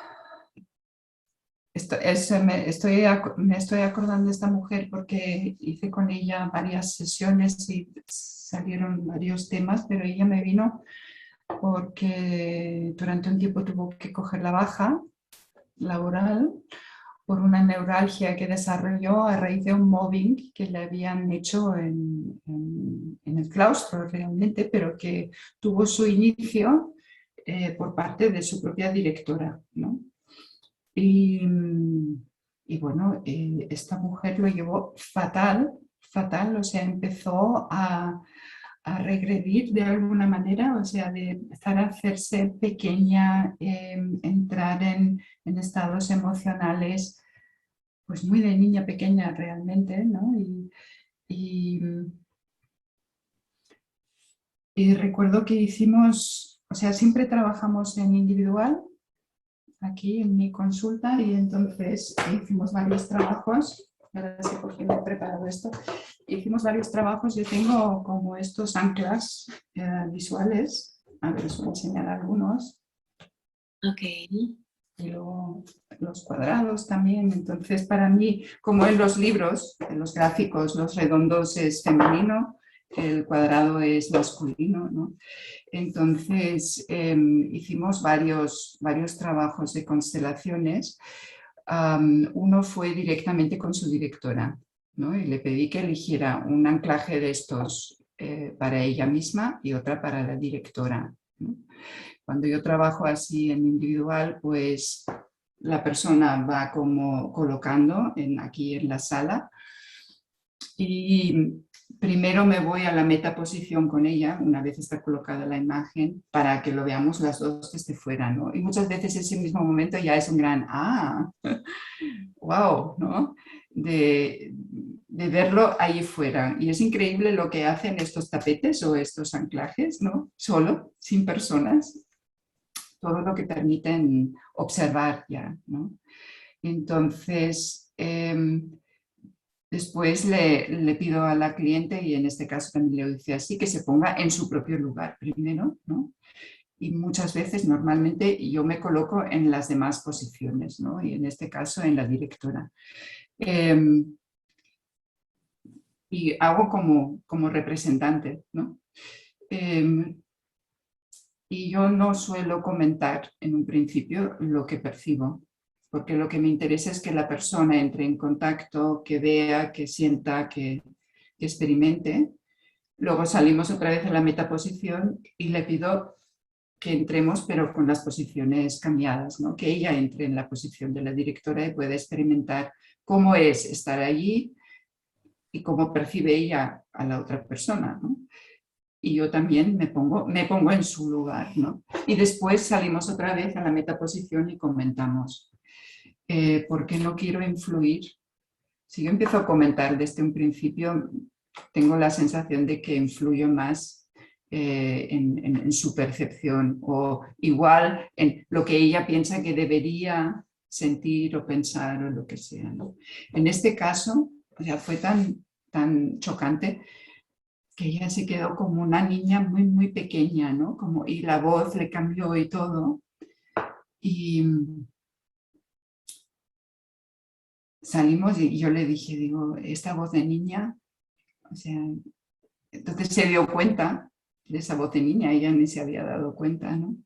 me estoy acordando de esta mujer porque hice con ella varias sesiones y salieron varios temas, pero ella me vino porque durante un tiempo tuvo que coger la baja laboral por una neuralgia que desarrolló a raíz de un mobbing que le habían hecho en el claustro realmente, pero que tuvo su inicio por parte de su propia directora, ¿no? Y, y bueno, esta mujer lo llevó fatal, fatal, o sea, empezó a regredir de alguna manera, o sea, de empezar a hacerse pequeña, entrar en estados emocionales, pues muy de niña pequeña realmente, ¿no? Y, y recuerdo que hicimos, o sea, siempre trabajamos en individual, aquí en mi consulta, y entonces hicimos varios trabajos, ahora sé por qué me he preparado esto, hicimos varios trabajos, yo tengo como estos anclas visuales, a ver, os voy a enseñar algunos, Ok, y luego los cuadrados también, entonces para mí, como en los libros, en los gráficos, los redondos es femenino, el cuadrado es masculino, ¿no? Entonces hicimos varios trabajos de constelaciones. Uno fue directamente con su directora, ¿no? Y le pedí que eligiera un anclaje de estos para ella misma y otra para la directora, ¿no? Cuando yo trabajo así en individual, pues la persona va como colocando aquí en la sala y primero me voy a la metaposición con ella, una vez está colocada la imagen, para que lo veamos las dos desde fuera, ¿no? Y muchas veces ese mismo momento ya es un gran wow, ¿no? De verlo ahí fuera. Y es increíble lo que hacen estos tapetes o estos anclajes, ¿no? Solo, sin personas, todo lo que permiten observar ya, ¿no? Entonces, después le pido a la cliente, y en este caso también le dice así, que se ponga en su propio lugar primero, ¿no? Y muchas veces, normalmente, yo me coloco en las demás posiciones, ¿no? Y en este caso en la directora. Y hago como representante, ¿no? Y yo no suelo comentar en un principio lo que percibo, porque lo que me interesa es que la persona entre en contacto, que vea, que sienta, que experimente. Luego salimos otra vez a la metaposición y le pido que entremos, pero con las posiciones cambiadas, ¿no? Que ella entre en la posición de la directora y pueda experimentar cómo es estar allí y cómo percibe ella a la otra persona, ¿no? Y yo también me pongo en su lugar, ¿no? Y después salimos otra vez a la metaposición y comentamos, porque no quiero influir. Si yo empiezo a comentar desde un principio, tengo la sensación de que influyo más en su percepción o igual en lo que ella piensa que debería sentir o pensar o lo que sea, ¿no? En este caso, o sea, fue tan chocante que ella se quedó como una niña muy, muy pequeña, ¿no? Como, y la voz le cambió y todo. Y salimos y yo le dije, digo, esta voz de niña, o sea, entonces se dio cuenta de esa voz de niña, ella ni se había dado cuenta, ¿no?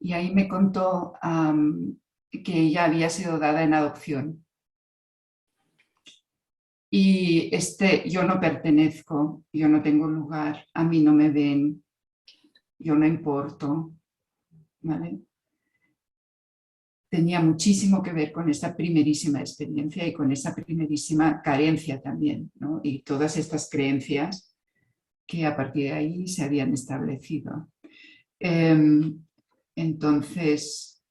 Y ahí me contó que ella había sido dada en adopción. Y yo no pertenezco, yo no tengo lugar, a mí no me ven, yo no importo, ¿vale? Tenía muchísimo que ver con esta primerísima experiencia y con esa primerísima carencia también, ¿no? Y todas estas creencias que a partir de ahí se habían establecido. Entonces,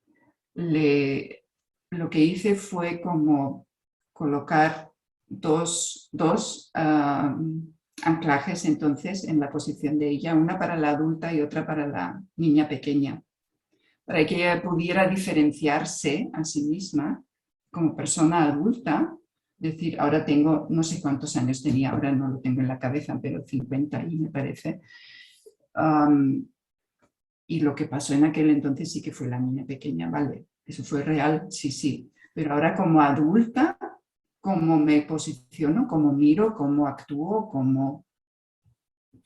lo que hice fue como colocar dos anclajes entonces en la posición de ella, una para la adulta y otra para la niña pequeña, para que ella pudiera diferenciarse a sí misma como persona adulta. Es decir, ahora tengo, no sé cuántos años tenía, ahora no lo tengo en la cabeza, pero 50 y me parece. Y lo que pasó en aquel entonces sí que fue la niña pequeña, vale, eso fue real, sí, sí. Pero ahora como adulta, cómo me posiciono, cómo miro, cómo actúo, cómo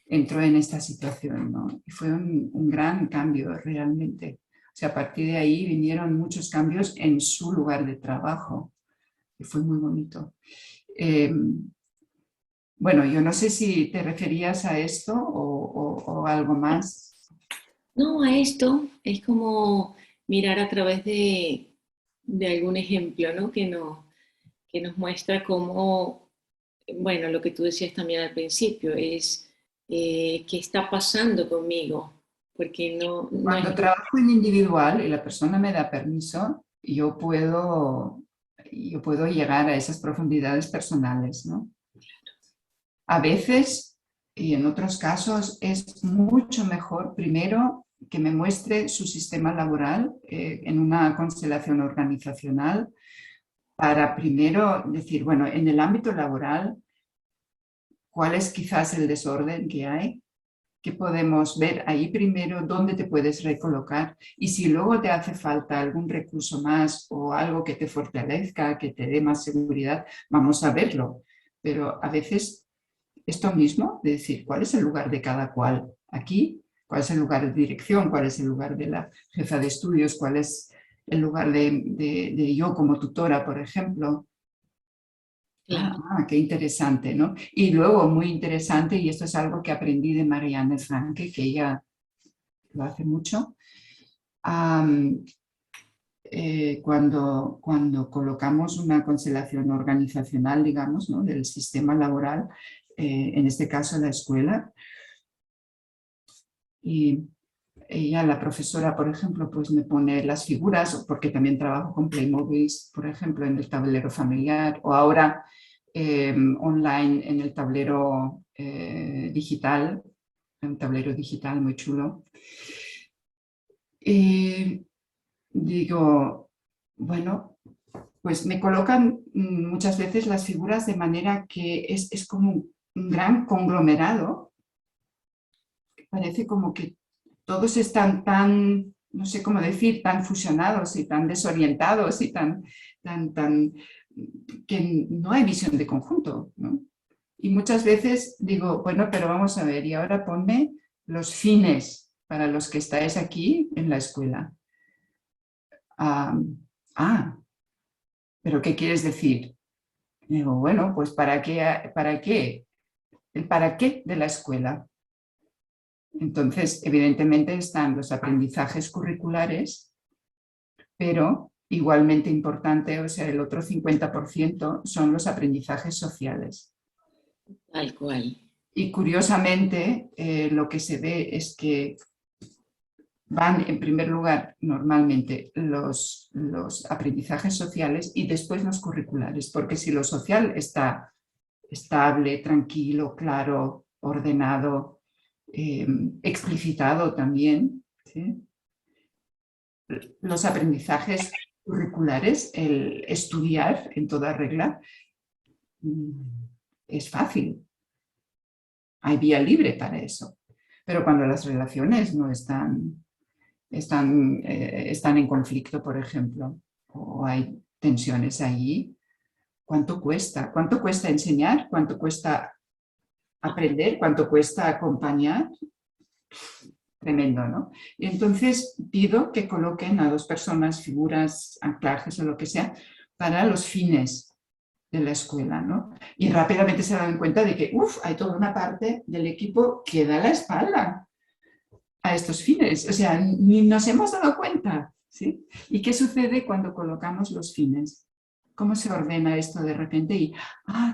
entro en esta situación, ¿no? Y fue un gran cambio realmente. O sea, a partir de ahí vinieron muchos cambios en su lugar de trabajo, y fue muy bonito. Bueno, yo no sé si te referías a esto o algo más. No, a esto es como mirar a través de algún ejemplo, ¿no? Que nos muestra cómo, bueno, lo que tú decías también al principio, es qué está pasando conmigo, porque no es Cuando trabajo en individual y la persona me da permiso, yo puedo llegar a esas profundidades personales, ¿no? A veces y en otros casos es mucho mejor primero que me muestre su sistema laboral en una constelación organizacional para primero decir, bueno, en el ámbito laboral, ¿cuál es quizás el desorden que hay? ¿Qué podemos ver ahí primero? ¿Dónde te puedes recolocar? Y si luego te hace falta algún recurso más o algo que te fortalezca, que te dé más seguridad, vamos a verlo. Pero a veces esto mismo, de decir, ¿cuál es el lugar de cada cual aquí? ¿Cuál es el lugar de dirección? ¿Cuál es el lugar de la jefa de estudios? ¿Cuál es el lugar de yo como tutora, por ejemplo? claro. Qué interesante, ¿no? Y luego, muy interesante, y esto es algo que aprendí de Marianne Franke, que ella lo hace mucho, cuando colocamos una constelación organizacional, digamos, ¿no? Del sistema laboral, en este caso la escuela, y ella, la profesora, por ejemplo, pues me pone las figuras, porque también trabajo con Playmobil, por ejemplo, en el tablero familiar, o ahora online en el tablero digital, un tablero digital muy chulo. Y digo, bueno, pues me colocan muchas veces las figuras de manera que es como un gran conglomerado. Parece como que todos están tan, no sé cómo decir, tan fusionados y tan desorientados y tan, que no hay visión de conjunto, ¿no? Y muchas veces digo, bueno, pero vamos a ver, y ahora ponme los fines para los que estáis aquí en la escuela. Ah, ah, pero ¿qué quieres decir? Digo, bueno, pues ¿para qué? ¿Para qué? ¿El para qué de la escuela? Entonces, evidentemente están los aprendizajes curriculares, pero igualmente importante, o sea, el otro 50% son los aprendizajes sociales. Tal cual. Y curiosamente, lo que se ve es que van en primer lugar normalmente los aprendizajes sociales y después los curriculares, porque si lo social está estable, tranquilo, claro, ordenado, explicitado también, ¿sí? Los aprendizajes curriculares, el estudiar en toda regla es fácil. Hay vía libre para eso. Pero cuando las relaciones no están en conflicto, por ejemplo, o hay tensiones allí, ¿cuánto cuesta? ¿Cuánto cuesta enseñar? ¿Cuánto cuesta aprender? ¿Cuánto cuesta acompañar? Tremendo, ¿no? Y entonces pido que coloquen a dos personas, figuras, anclajes o lo que sea, para los fines de la escuela, ¿no? Y rápidamente se dan cuenta de que, hay toda una parte del equipo que da la espalda a estos fines. O sea, ni nos hemos dado cuenta, ¿sí? ¿Y qué sucede cuando colocamos los fines? ¿Cómo se ordena esto de repente? Y,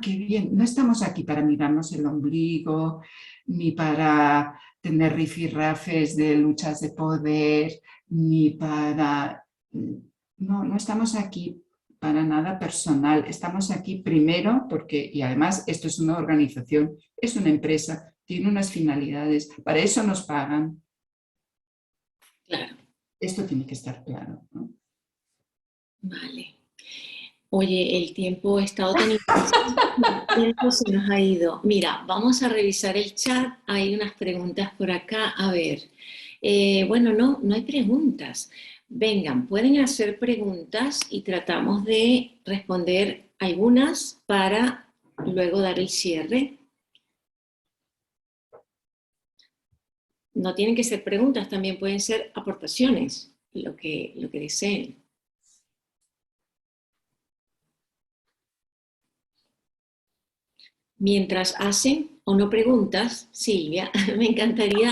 qué bien, no estamos aquí para mirarnos el ombligo, ni para tener rifirrafes de luchas de poder, ni para... No, no estamos aquí para nada personal, estamos aquí primero porque, y además esto es una organización, es una empresa, tiene unas finalidades, para eso nos pagan. Claro. Esto tiene que estar claro, ¿no? Vale. Oye, el tiempo ha estado tan intenso, el tiempo se nos ha ido. Mira, vamos a revisar el chat, hay unas preguntas por acá, a ver. Bueno, no hay preguntas. Vengan, pueden hacer preguntas y tratamos de responder algunas para luego dar el cierre. No tienen que ser preguntas, también pueden ser aportaciones, lo que deseen. Mientras hacen o no preguntas, Silvia, me encantaría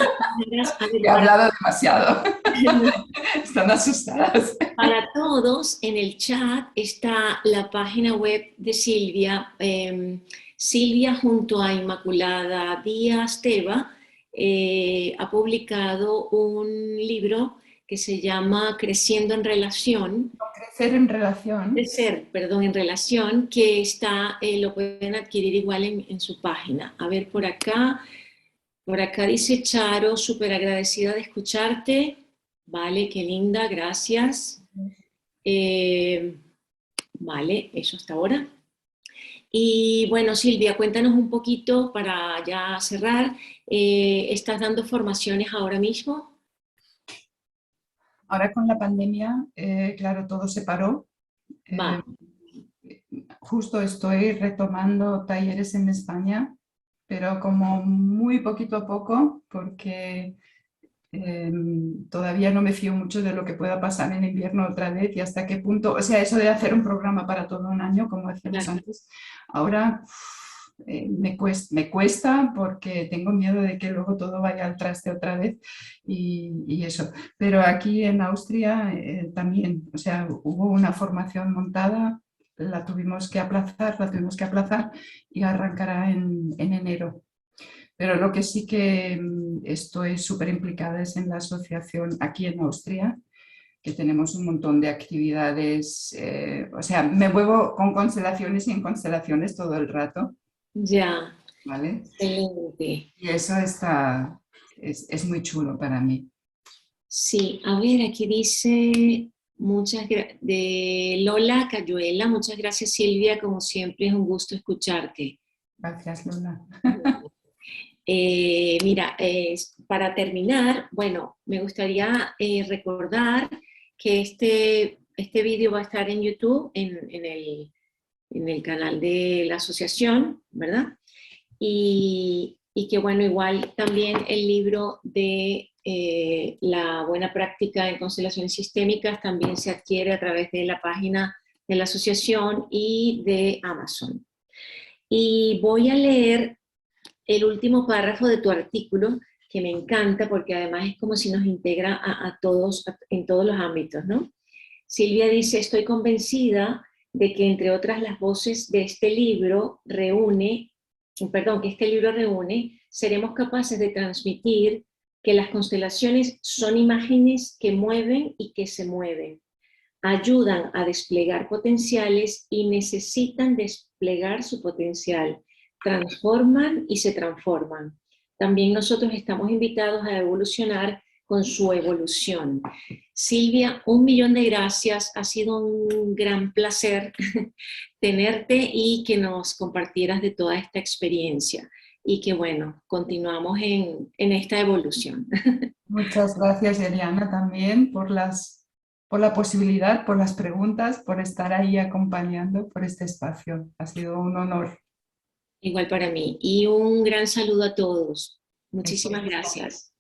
He hablado demasiado. Están asustadas. para todos en el chat está la página web de Silvia. Silvia junto a Inmaculada Díaz Teba ha publicado un libro que se llama Creciendo en Relación. Crecer en relación. Crecer, perdón, en relación, que está, lo pueden adquirir igual en su página. A ver, por acá dice Charo, súper agradecida de escucharte. Vale, qué linda, gracias. Vale, eso hasta ahora. Y bueno, Silvia, cuéntanos un poquito para ya cerrar. ¿Estás dando formaciones ahora mismo? Ahora con la pandemia, claro, todo se paró. Va, Justo estoy retomando talleres en España, pero como muy poquito a poco, porque todavía no me fío mucho de lo que pueda pasar en invierno otra vez y hasta qué punto, o sea, eso de hacer un programa para todo un año, como decíamos claro. antes, ahora me cuesta porque tengo miedo de que luego todo vaya al traste otra vez y eso. Pero aquí en Austria también, o sea, hubo una formación montada, la tuvimos que aplazar y arrancará en enero. Pero lo que sí que estoy súper implicada es en la asociación aquí en Austria, que tenemos un montón de actividades, o sea, me muevo con constelaciones y en constelaciones todo el rato, Ya, ¿vale? excelente. Y eso es muy chulo para mí. Sí, a ver, aquí dice de Lola Cayuela, muchas gracias Silvia, como siempre es un gusto escucharte. Gracias, Lola. Mira, para terminar, bueno, me gustaría recordar que este vídeo va a estar en YouTube, en el canal de la asociación, ¿verdad? Y que bueno, igual también el libro de la buena práctica en constelaciones sistémicas también se adquiere a través de la página de la asociación y de Amazon. Y voy a leer el último párrafo de tu artículo, que me encanta porque además es como si nos integra a todos en todos los ámbitos, ¿no? Silvia dice, estoy convencida de que entre otras las voces de este libro que este libro reúne, seremos capaces de transmitir que las constelaciones son imágenes que mueven y que se mueven, ayudan a desplegar potenciales y necesitan desplegar su potencial, transforman y se transforman. También nosotros estamos invitados a evolucionar con su evolución. Silvia, 1.000.000 de gracias, ha sido un gran placer tenerte y que nos compartieras de toda esta experiencia y que bueno, continuamos en esta evolución. Muchas gracias, Eliana, también por la posibilidad, por las preguntas, por estar ahí acompañando por este espacio. Ha sido un honor. Igual para mí. Y un gran saludo a todos. Eso Muchísimas mismo. gracias.